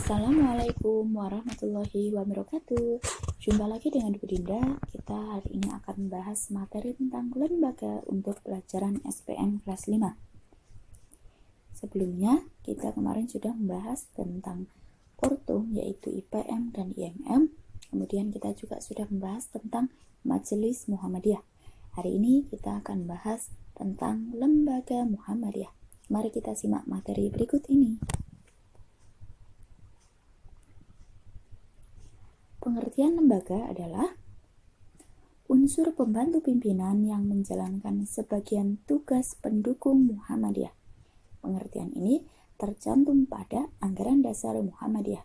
Assalamualaikum warahmatullahi wabarakatuh. Jumpa lagi dengan Bu Dinda. Kita hari ini akan membahas materi tentang lembaga untuk pelajaran SPM kelas 5. Sebelumnya, kita kemarin sudah membahas tentang ortum, yaitu IPM dan IMM. Kemudian kita juga sudah membahas tentang Majelis Muhammadiyah. Hari ini kita akan membahas tentang lembaga Muhammadiyah. Mari kita simak materi berikut ini. Pengertian lembaga adalah unsur pembantu pimpinan yang menjalankan sebagian tugas pendukung Muhammadiyah. Pengertian ini tercantum pada Anggaran Dasar Muhammadiyah.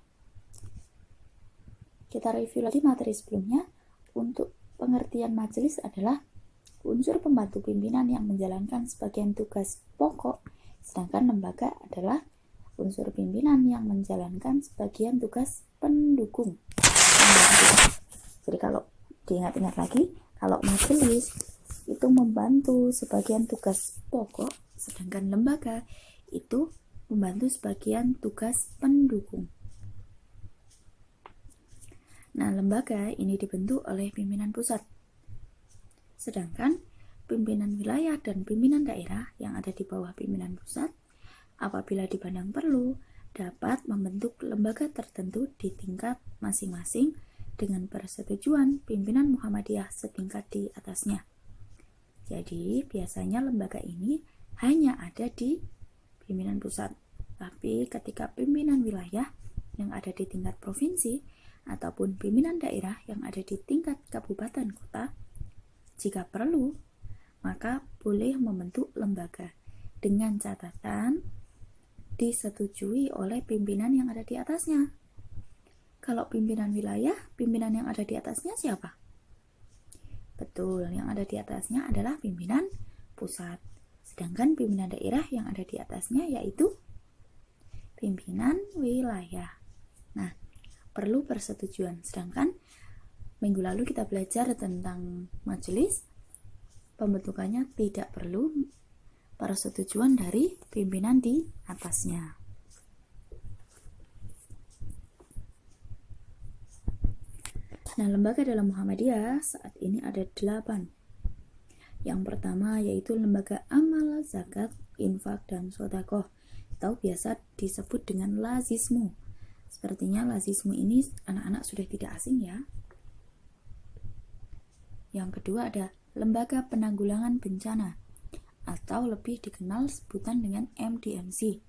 Kita review lagi materi sebelumnya. Untuk pengertian majelis adalah unsur pembantu pimpinan yang menjalankan sebagian tugas pokok, sedangkan lembaga adalah unsur pimpinan yang menjalankan sebagian tugas pendukung. Jadi kalau diingat-ingat lagi, kalau majelis itu membantu sebagian tugas pokok, sedangkan lembaga itu membantu sebagian tugas pendukung. Nah, lembaga ini dibentuk oleh pimpinan pusat, sedangkan pimpinan wilayah dan pimpinan daerah yang ada di bawah pimpinan pusat, apabila dipandang perlu, dapat membentuk lembaga tertentu di tingkat masing-masing dengan persetujuan pimpinan Muhammadiyah setingkat di atasnya. Jadi, biasanya lembaga ini hanya ada di pimpinan pusat. Tapi ketika pimpinan wilayah yang ada di tingkat provinsi ataupun pimpinan daerah yang ada di tingkat kabupaten kota, jika perlu, maka boleh membentuk lembaga dengan catatan disetujui oleh pimpinan yang ada di atasnya. Kalau pimpinan wilayah, pimpinan yang ada di atasnya siapa? Betul, yang ada di atasnya adalah pimpinan pusat. Sedangkan pimpinan daerah yang ada di atasnya yaitu pimpinan wilayah. Nah, perlu persetujuan. Sedangkan minggu lalu kita belajar tentang majelis, pembentukannya tidak perlu persetujuan dari pimpinan di atasnya. Nah, lembaga dalam Muhammadiyah saat ini ada 8. Yang pertama yaitu lembaga amal, zakat, infak, dan sedekah, atau biasa disebut dengan lazismu. Sepertinya lazismu ini anak-anak sudah tidak asing ya. Yang kedua ada lembaga penanggulangan bencana, atau lebih dikenal sebutan dengan MDMC.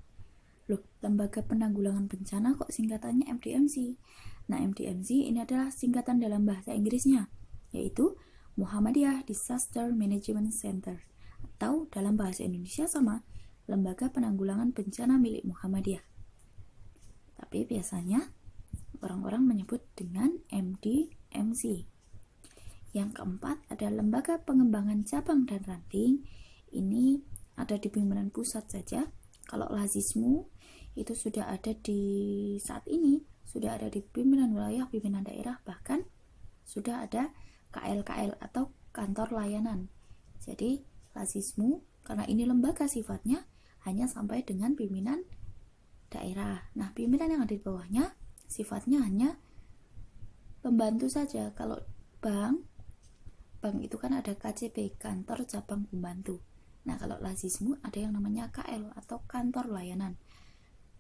Loh, lembaga penanggulangan bencana kok singkatannya MDMC? Nah, MDMC ini adalah singkatan dalam bahasa Inggrisnya, yaitu Muhammadiyah Disaster Management Center, atau dalam bahasa Indonesia sama, Lembaga Penanggulangan Bencana milik Muhammadiyah. Tapi biasanya orang-orang menyebut dengan MDMC. Yang keempat ada Lembaga Pengembangan Cabang dan Ranting. Ini ada di pimpinan pusat saja. Kalau lazismu itu sudah ada di saat ini, sudah ada di pimpinan wilayah, pimpinan daerah, bahkan sudah ada KL-KL atau kantor layanan. Jadi lazismu, karena ini lembaga sifatnya, hanya sampai dengan pimpinan daerah. Nah, pimpinan yang ada di bawahnya sifatnya hanya pembantu saja. Kalau bank itu kan ada KCP, kantor cabang pembantu. Nah, kalau lazismu ada yang namanya KL atau kantor layanan.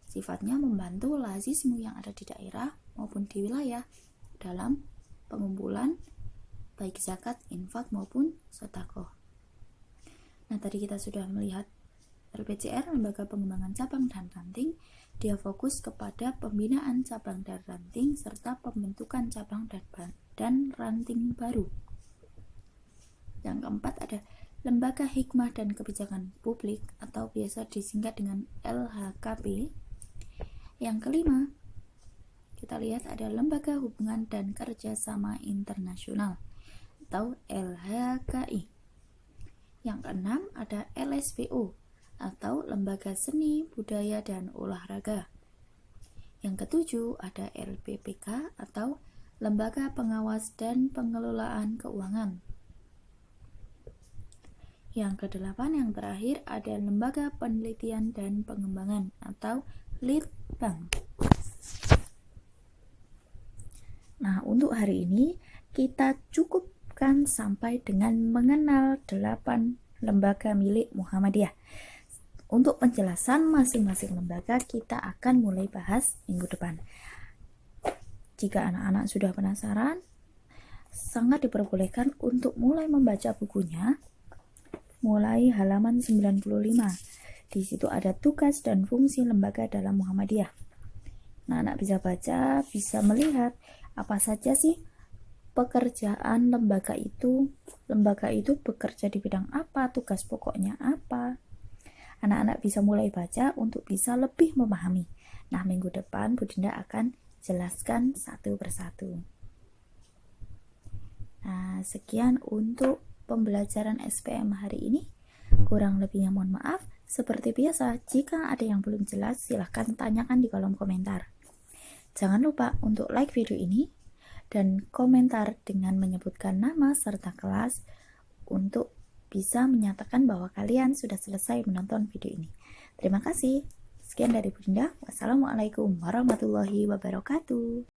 Sifatnya membantu lazismu yang ada di daerah maupun di wilayah dalam pengumpulan baik zakat, infak maupun sedekah. Nah, tadi kita sudah melihat LPCR, Lembaga Pengembangan Cabang dan Ranting. Dia fokus kepada pembinaan cabang dan ranting serta pembentukan cabang dan ranting baru. Yang keempat ada Lembaga Hikmah dan Kebijakan Publik, atau biasa disingkat dengan LHKP. Yang kelima, kita lihat ada Lembaga Hubungan dan Kerjasama Internasional, atau LHKI. Yang keenam ada LSPO, atau Lembaga Seni, Budaya, dan Olahraga. Yang ketujuh ada LPPK, atau Lembaga Pengawas dan Pengelolaan Keuangan. Yang kedelapan, yang terakhir ada Lembaga Penelitian dan Pengembangan, atau Litbang. Nah, untuk hari ini kita cukupkan sampai dengan mengenal 8 lembaga milik Muhammadiyah. Untuk penjelasan masing-masing lembaga kita akan mulai bahas minggu depan. Jika anak-anak sudah penasaran, sangat diperbolehkan untuk mulai membaca bukunya mulai halaman 95. Di situ ada tugas dan fungsi lembaga dalam Muhammadiyah. Nah, anak bisa baca, bisa melihat apa saja sih pekerjaan lembaga itu. Lembaga itu bekerja di bidang apa, tugas pokoknya apa. Anak-anak bisa mulai baca untuk bisa lebih memahami. Nah, minggu depan Bu Dinda akan jelaskan satu persatu. Nah, sekian untuk pembelajaran SPM hari ini. Kurang lebihnya mohon maaf. Seperti biasa, jika ada yang belum jelas, silahkan tanyakan di kolom komentar. Jangan lupa untuk like video ini dan komentar dengan menyebutkan nama serta kelas untuk bisa menyatakan bahwa kalian sudah selesai menonton video ini. Terima kasih. Sekian dari Bu Dinda. Wassalamualaikum warahmatullahi wabarakatuh.